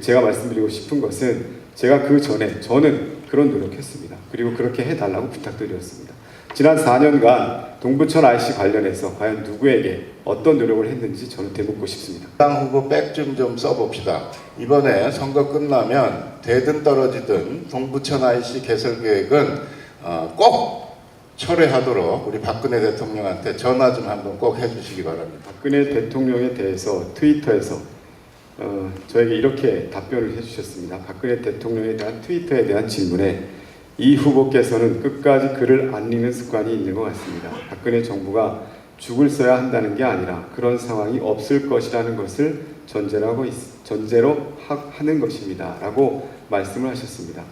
제가 말씀드리고 싶은 것은 제가 그 전에 저는 그런 노력했습니다. 그리고 그렇게 해달라고 부탁드렸습니다. 지난 4년간 동부천 IC 관련해서 과연 누구에게 어떤 노력을 했는지 저는 되묻고 싶습니다. 당 후보 백 좀 써봅시다. 이번에 선거 끝나면 되든 떨어지든 동부천 IC 개설 계획은 꼭 철회하도록 우리 박근혜 대통령한테 전화 좀 한번 꼭 해주시기 바랍니다. 박근혜 대통령에 대해서 트위터에서 저에게 이렇게 답변을 해주셨습니다. 박근혜 대통령에 대한 트위터에 대한 질문에 이 후보께서는 끝까지 글을 안 읽는 습관이 있는 것 같습니다. 박근혜 정부가 죽을 써야 한다는 게 아니라 그런 상황이 없을 것이라는 것을 전제로 하는 것입니다. 라고 말씀을 하셨습니다.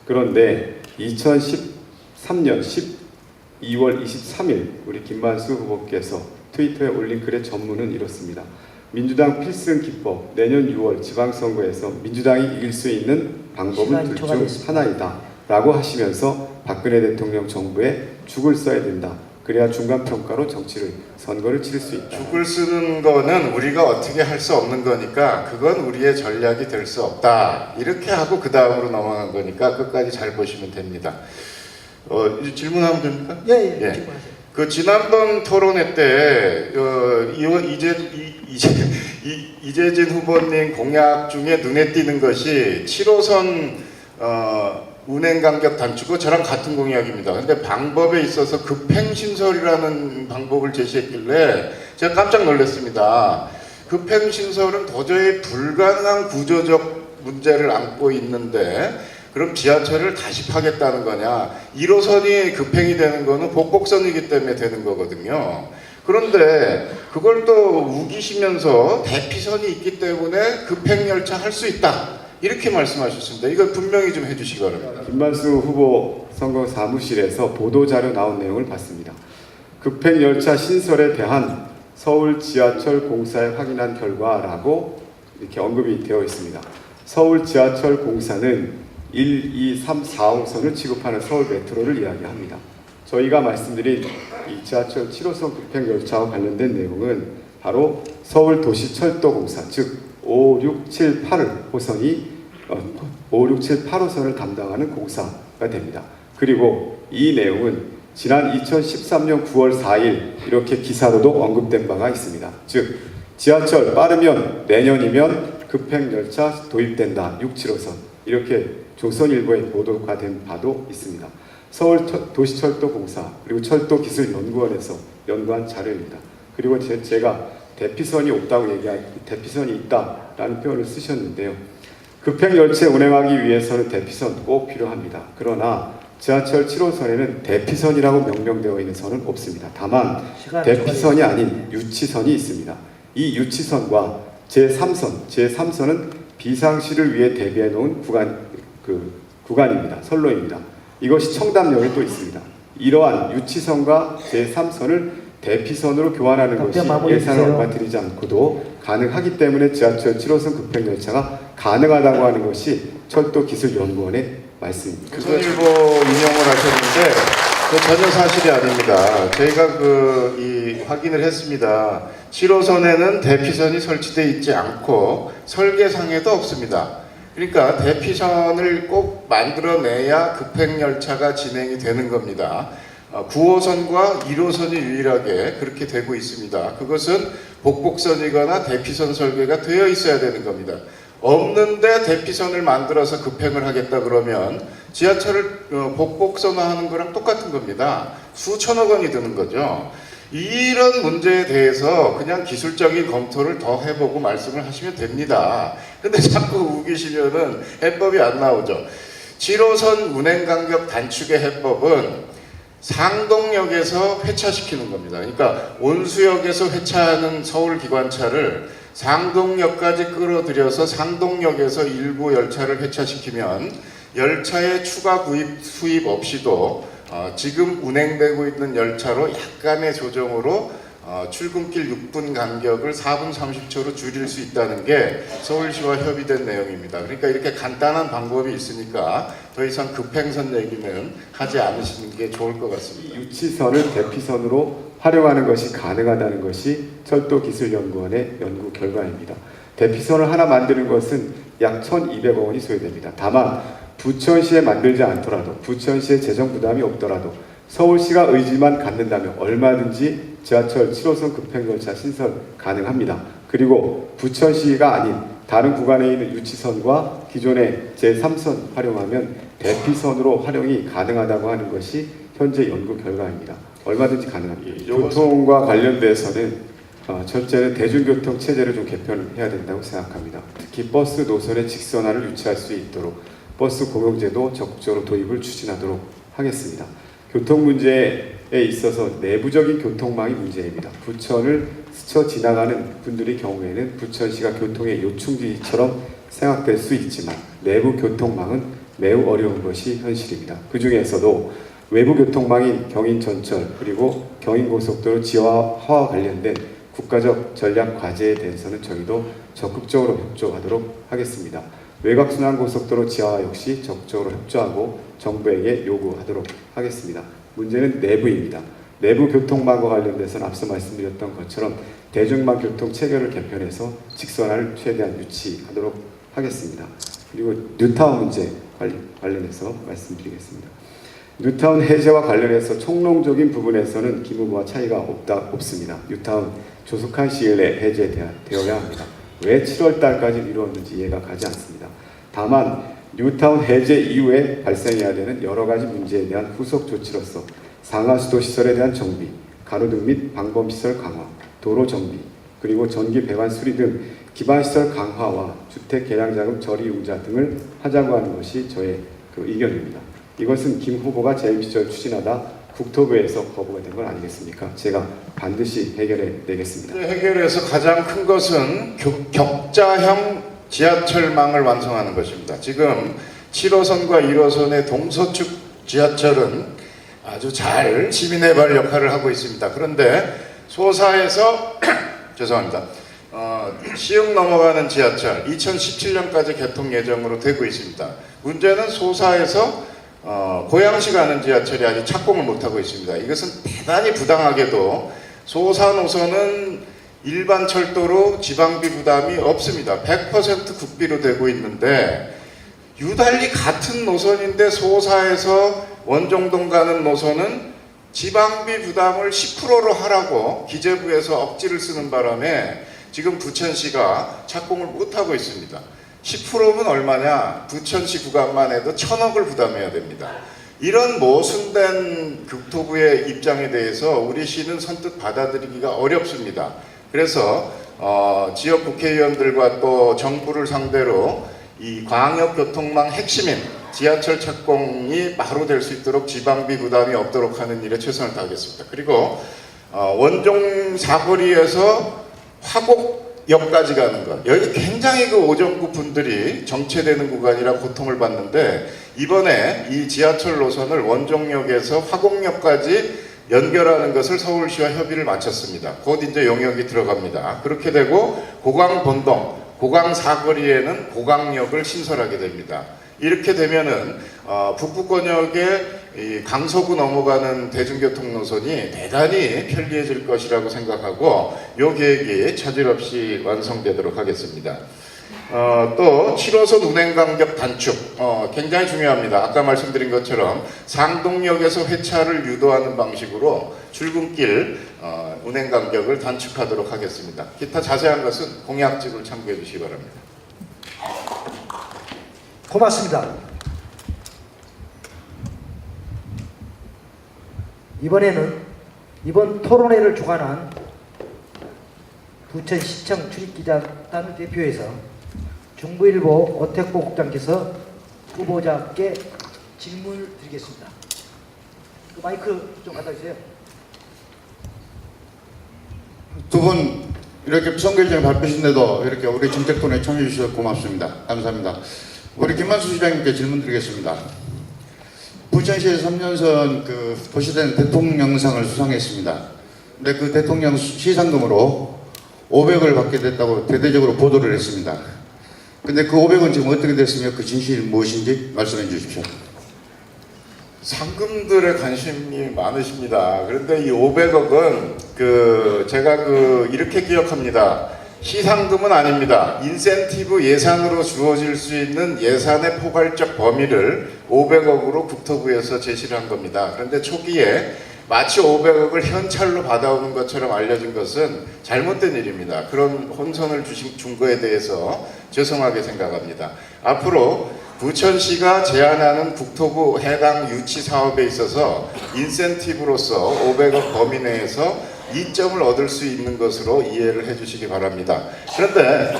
그런데 2013년 12월 23일 우리 김만수 후보께서 트위터에 올린 글의 전문은 이렇습니다. 민주당 필승 기법 내년 6월 지방선거에서 민주당이 이길 수 있는 방법은 둘 중 하나이다 라고 하시면서 박근혜 대통령 정부에 죽을 써야 된다. 그래야 중간평가로 선거를 치를 수 있다. 죽을 쓰는 거는 우리가 어떻게 할 수 없는 거니까 그건 우리의 전략이 될 수 없다. 이렇게 하고 그 다음으로 넘어간 거니까 끝까지 잘 보시면 됩니다. 이제 질문하면 됩니까? 예. 그 지난번 토론회 때 이재진 후보님 공약 중에 눈에 띄는 것이 7호선 운행 간격 단축은 저랑 같은 공약입니다. 근데 방법에 있어서 급행신설이라는 방법을 제시했길래 제가 깜짝 놀랐습니다. 급행신설은 도저히 불가능한 구조적 문제를 안고 있는데 그럼 지하철을 다시 파겠다는 거냐? 1호선이 급행이 되는 거는 복복선이기 때문에 되는 거거든요. 그런데 그걸 또 우기시면서 대피선이 있기 때문에 급행열차 할 수 있다. 이렇게 말씀하셨습니다. 이걸 분명히 좀 해주시기 바랍니다. 김만수 후보 선거 사무실에서 보도자료 나온 내용을 봤습니다. 급행열차 신설에 대한 서울 지하철 공사에 확인한 결과라고 이렇게 언급이 되어 있습니다. 서울 지하철 공사는 1, 2, 3, 4호선을 취급하는 서울 메트로를 이야기합니다. 저희가 말씀드린 이 지하철 7호선 급행열차와 관련된 내용은 바로 서울 도시철도공사, 즉 5, 6, 7, 8호선을 담당하는 공사가 됩니다. 그리고 이 내용은 지난 2013년 9월 4일 이렇게 기사로도 언급된 바가 있습니다. 즉 지하철 빠르면 내년이면 급행열차 도입된다. 6, 7호선 이렇게 조선일보에 보도가 된 바도 있습니다. 서울 도시철도공사 그리고 철도기술연구원에서 연구한 자료입니다. 그리고 제가 대피선이 없다고 대피선이 있다라는 표현을 쓰셨는데요. 급행열차 운행하기 위해서는 대피선 꼭 필요합니다. 그러나 지하철 7호선에는 대피선이라고 명명되어 있는 선은 없습니다. 다만 대피선이 아닌 유치선이 있습니다. 이 유치선과 제3선은 비상시를 위해 대비해 놓은 구간입니다. 선로입니다. 이것이 청담역에 또 있습니다. 이러한 유치선과 제3선을 대피선으로 교환하는 것이 예산을 얼마 들이지 않고도 가능하기 때문에 지하철 7호선 급행열차가 가능하다고 하는 것이 철도기술연구원의 말씀입니다. 조선일보 인용을 하셨는데 전혀 사실이 아닙니다. 저희가 확인을 했습니다. 7호선에는 대피선이 설치되어 있지 않고 설계상에도 없습니다. 그러니까 대피선을 꼭 만들어내야 급행열차가 진행이 되는 겁니다. 9호선과 1호선이 유일하게 그렇게 되고 있습니다. 그것은 복복선이거나 대피선 설계가 되어 있어야 되는 겁니다. 없는데 대피선을 만들어서 급행을 하겠다 그러면 지하철을 복복선화하는 거랑 똑같은 겁니다. 수천억 원이 드는 거죠. 이런 문제에 대해서 그냥 기술적인 검토를 더 해보고 말씀을 하시면 됩니다. 근데 자꾸 우기시면은 해법이 안 나오죠. 7호선 운행 간격 단축의 해법은 상동역에서 회차시키는 겁니다. 그러니까 온수역에서 회차하는 서울 기관차를 상동역까지 끌어들여서 상동역에서 일부 열차를 회차시키면 열차의 추가 수입 없이도 지금 운행되고 있는 열차로 약간의 조정으로 출근길 6분 간격을 4분 30초로 줄일 수 있다는 게 서울시와 협의된 내용입니다. 그러니까 이렇게 간단한 방법이 있으니까 더 이상 급행선 얘기는 하지 않으시는 게 좋을 것 같습니다. 유치선을 대피선으로 활용하는 것이 가능하다는 것이 철도기술연구원의 연구 결과입니다. 대피선을 하나 만드는 것은 약 1,200억 원이 소요됩니다. 다만 부천시에 만들지 않더라도, 부천시에 재정 부담이 없더라도 서울시가 의지만 갖는다면 얼마든지 지하철 7호선 급행열차 신설 가능합니다. 그리고 부천시가 아닌 다른 구간에 있는 유치선과 기존의 제3선 활용하면 대피선으로 활용이 가능하다고 하는 것이 현재 연구 결과입니다. 얼마든지 가능합니다. 교통과 관련돼서는 첫째는 대중교통 체제를 좀 개편해야 된다고 생각합니다. 특히 버스 노선의 직선화를 유치할 수 있도록 버스 공용제도 적극적으로 도입을 추진하도록 하겠습니다. 교통 문제에 있어서 내부적인 교통망이 문제입니다. 부천을 스쳐 지나가는 분들의 경우에는 부천시가 교통의 요충지처럼 생각될 수 있지만 내부 교통망은 매우 어려운 것이 현실입니다. 그 중에서도 외부 교통망인 경인전철 그리고 경인고속도로 지하화와 관련된 국가적 전략 과제에 대해서는 저희도 적극적으로 협조하도록 하겠습니다. 외곽순환고속도로 지하화 역시 적극적으로 협조하고 정부에게 요구하도록 하겠습니다. 문제는 내부입니다. 내부 교통망과 관련돼서는 앞서 말씀드렸던 것처럼 대중망 교통 체계를 개편해서 직선화를 최대한 유치하도록 하겠습니다. 그리고 뉴타운 문제 관련해서 말씀드리겠습니다. 뉴타운 해제와 관련해서 총론적인 부분에서는 기무부와 차이가 없습니다. 뉴타운 조속한 시일 내에 해제되어야 합니다. 왜 7월 달까지 미루었는지 이해가 가지 않습니다. 다만 뉴타운 해제 이후에 발생해야 되는 여러 가지 문제에 대한 후속 조치로서 상하수도 시설에 대한 정비, 가로등 및 방범시설 강화, 도로 정비, 그리고 전기 배관 수리 등 기반시설 강화와 주택 개량자금 저리융자 등을 하자고 하는 것이 저의 의견입니다. 이것은 김 후보가 재임 시절 추진하다 국토부에서 거부가 된 건 아니겠습니까? 제가 반드시 해결해 내겠습니다. 해결해서 가장 큰 것은 격자형 지하철망을 완성하는 것입니다. 지금 7호선과 1호선의 동서축 지하철은 아주 잘 시민의 발 역할을 하고 있습니다. 그런데 소사에서 죄송합니다. 시흥 넘어가는 지하철 2017년까지 개통 예정으로 되고 있습니다. 문제는 소사에서 고양시 가는 지하철이 아직 착공을 못하고 있습니다. 이것은 대단히 부당하게도 소사 노선은 일반 철도로 지방비 부담이 없습니다. 100% 국비로 되고 있는데 유달리 같은 노선인데 소사에서 원종동 가는 노선은 지방비 부담을 10%로 하라고 기재부에서 억지를 쓰는 바람에 지금 부천시가 착공을 못하고 있습니다. 10%면 얼마냐? 부천시 구간만 해도 1,000억을 부담해야 됩니다. 이런 모순된 국토부의 입장에 대해서 우리 시는 선뜻 받아들이기가 어렵습니다. 그래서 지역 국회의원들과 또 정부를 상대로 이 광역교통망 핵심인 지하철 착공이 바로 될 수 있도록 지방비 부담이 없도록 하는 일에 최선을 다하겠습니다. 그리고 원종 사거리에서 화곡역까지 가는 것, 여기 굉장히 그 오정구 분들이 정체되는 구간이라 고통을 받는데 이번에 이 지하철 노선을 원종역에서 화곡역까지 연결하는 것을 서울시와 협의를 마쳤습니다. 곧 이제 용역이 들어갑니다. 그렇게 되고 고강본동, 고강 사거리에는 고강역을 신설하게 됩니다. 이렇게 되면은 북부권역의 강서구 넘어가는 대중교통 노선이 대단히 편리해질 것이라고 생각하고 이 계획이 차질 없이 완성되도록 하겠습니다. 또 7호선 운행 간격 단축 굉장히 중요합니다. 아까 말씀드린 것처럼 상동역에서 회차를 유도하는 방식으로 출근길 운행 간격을 단축하도록 하겠습니다. 기타 자세한 것은 공약집을 참고해 주시기 바랍니다. 고맙습니다. 이번에는 이번 토론회를 주관한 부천시청 출입기자단 대표에서 중부일보 오택보 국장께서 후보자께 질문을 드리겠습니다. 그 마이크 좀 갖다 주세요. 두 분 이렇게 선거일정을 발표하신데도 이렇게 우리 정책토론에 참여해 주셔서 고맙습니다. 감사합니다. 우리 김만수 시장님께 질문 드리겠습니다. 부천시에서 3년선 그 도시된 대통령상을 수상했습니다. 근데 그 대통령 시상금으로 500을 받게 됐다고 대대적으로 보도를 했습니다. 근데 그 500은 지금 어떻게 됐으며 그 진실이 무엇인지 말씀해 주십시오. 상금들에 관심이 많으십니다. 그런데 이 500억은 제가 이렇게 기억합니다. 시상금은 아닙니다. 인센티브 예산으로 주어질 수 있는 예산의 포괄적 범위를 500억으로 국토부에서 제시를 한 겁니다. 그런데 초기에 마치 500억을 현찰로 받아오는 것처럼 알려진 것은 잘못된 일입니다. 그런 혼선을 준 거에 대해서 죄송하게 생각합니다. 앞으로 부천시가 제안하는 국토부 해당 유치 사업에 있어서 인센티브로서 500억 범위 내에서 이점을 얻을 수 있는 것으로 이해를 해주시기 바랍니다. 그런데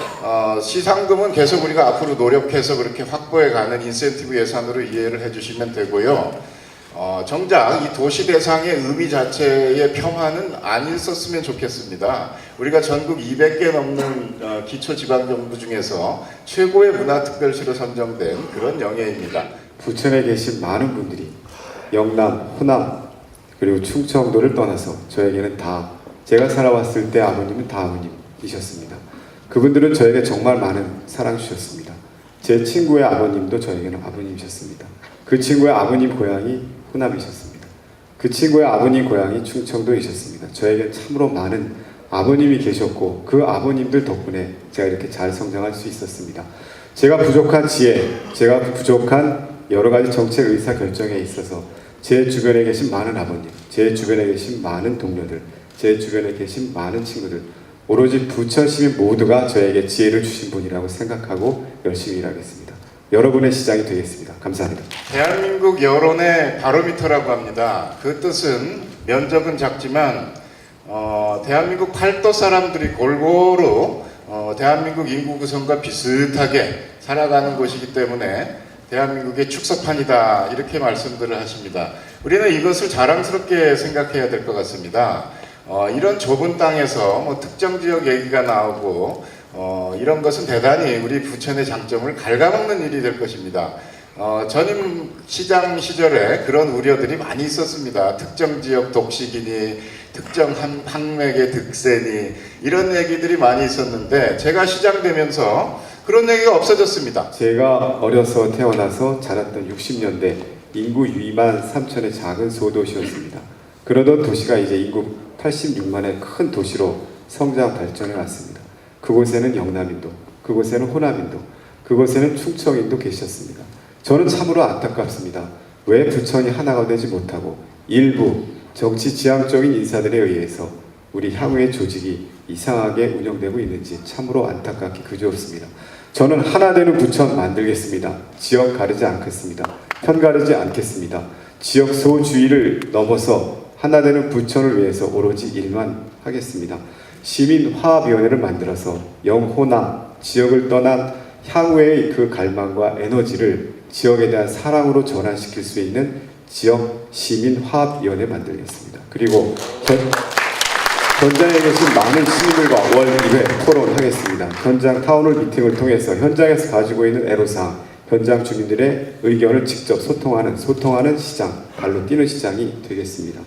시상금은 계속 우리가 앞으로 노력해서 그렇게 확보해가는 인센티브 예산으로 이해를 해주시면 되고요. 정작 이 도시 대상의 의미 자체의 폄하는 안 있었으면 좋겠습니다. 우리가 전국 200개 넘는 기초지방정부 중에서 최고의 문화특별시로 선정된 그런 영예입니다. 부천에 계신 많은 분들이 영남, 호남 그리고 충청도를 떠나서 저에게는 다 제가 살아왔을 때 아버님은 다 아버님이셨습니다. 그분들은 저에게 정말 많은 사랑 주셨습니다. 제 친구의 아버님도 저에게는 아버님이셨습니다. 그 친구의 아버님 고향이 호남이셨습니다. 그 친구의 아버님 고향이 충청도이셨습니다. 저에게 참으로 많은 아버님이 계셨고 그 아버님들 덕분에 제가 이렇게 잘 성장할 수 있었습니다. 제가 부족한 지혜, 제가 부족한 여러 가지 정책 의사 결정에 있어서 제 주변에 계신 많은 아버님, 제 주변에 계신 많은 동료들, 제 주변에 계신 많은 친구들, 오로지 부천 시민 모두가 저에게 지혜를 주신 분이라고 생각하고 열심히 일하겠습니다. 여러분의 시장이 되겠습니다. 감사합니다. 대한민국 여론의 바로미터라고 합니다. 그 뜻은 면적은 작지만 대한민국 팔도 사람들이 골고루 대한민국 인구 구성과 비슷하게 살아가는 곳이기 때문에 대한민국의 축소판이다 이렇게 말씀들을 하십니다. 우리는 이것을 자랑스럽게 생각해야 될 것 같습니다. 이런 좁은 땅에서 특정 지역 얘기가 나오고 이런 것은 대단히 우리 부천의 장점을 갉아먹는 일이 될 것입니다. 전임 시장 시절에 그런 우려들이 많이 있었습니다. 특정 지역 독식이니 특정 학맥의 득세니 이런 얘기들이 많이 있었는데 제가 시장 되면서 그런 얘기가 없어졌습니다. 제가 어려서 태어나서 자랐던 60년대 인구 2만 3천의 작은 소도시였습니다. 그러던 도시가 이제 인구 86만의 큰 도시로 성장 발전해 왔습니다. 그곳에는 영남인도, 그곳에는 호남인도, 그곳에는 충청인도 계셨습니다. 저는 참으로 안타깝습니다. 왜 부천이 하나가 되지 못하고 일부 정치 지향적인 인사들에 의해서 우리 향후의 조직이 이상하게 운영되고 있는지 참으로 안타깝기 그지없습니다. 저는 하나 되는 부천 만들겠습니다. 지역 가르지 않겠습니다. 편 가르지 않겠습니다. 지역 소주의를 넘어서 하나 되는 부천을 위해서 오로지 일만 하겠습니다. 시민화합위원회를 만들어서 영호남, 지역을 떠난 향후의 그 갈망과 에너지를 지역에 대한 사랑으로 전환시킬 수 있는 지역 시민화합위원회 만들겠습니다. 그리고 현장에 계신 많은 시민들과 월 1회 토론하겠습니다. 현장 타운홀 미팅을 통해서 현장에서 가지고 있는 애로사항, 현장 주민들의 의견을 직접 소통하는 시장, 발로 뛰는 시장이 되겠습니다.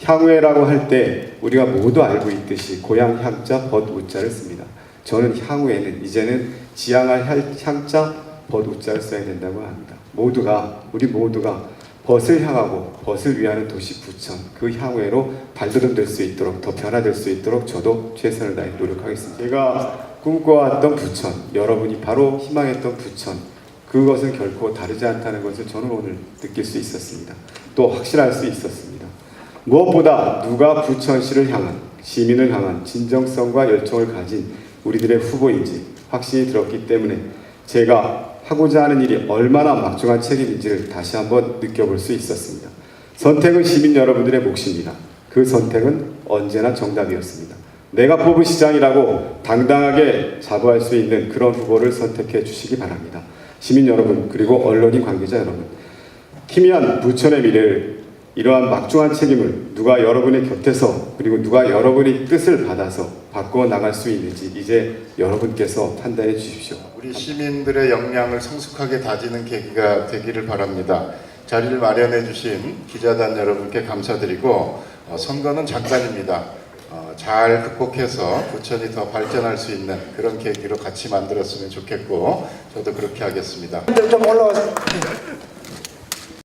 향후회라고 할 때 우리가 모두 알고 있듯이 고향 향자 벗 우자를 씁니다. 저는 향후에는 이제는 지향할 향자 벗 우자를 써야 된다고 합니다. 우리 모두가 벗을 향하고 벗을 위하는 도시 부천, 그 향후회로 발돋움 될 수 있도록 더 변화될 수 있도록 저도 최선을 다해 노력하겠습니다. 제가 꿈꿔왔던 부천, 여러분이 바로 희망했던 부천, 그것은 결코 다르지 않다는 것을 저는 오늘 느낄 수 있었습니다. 또 확신할 수 있었습니다. 무엇보다 누가 부천시를 향한, 시민을 향한 진정성과 열정을 가진 우리들의 후보인지 확신이 들었기 때문에 제가 하고자 하는 일이 얼마나 막중한 책임인지를 다시 한번 느껴볼 수 있었습니다. 선택은 시민 여러분들의 몫입니다. 그 선택은 언제나 정답이었습니다. 내가 뽑은 시장이라고 당당하게 자부할 수 있는 그런 후보를 선택해 주시기 바랍니다. 시민 여러분, 그리고 언론인 관계자 여러분, 희미한 부천의 미래를, 이러한 막중한 책임을 누가 여러분의 곁에서, 그리고 누가 여러분의 뜻을 받아서 바꿔 나갈 수 있는지 이제 여러분께서 판단해 주십시오. 우리 시민들의 역량을 성숙하게 다지는 계기가 되기를 바랍니다. 자리를 마련해 주신 기자단 여러분께 감사드리고, 선거는 잠깐입니다. 잘 극복해서 부천이 더 발전할 수 있는 그런 계기로 같이 만들었으면 좋겠고, 저도 그렇게 하겠습니다. 좀 올라와서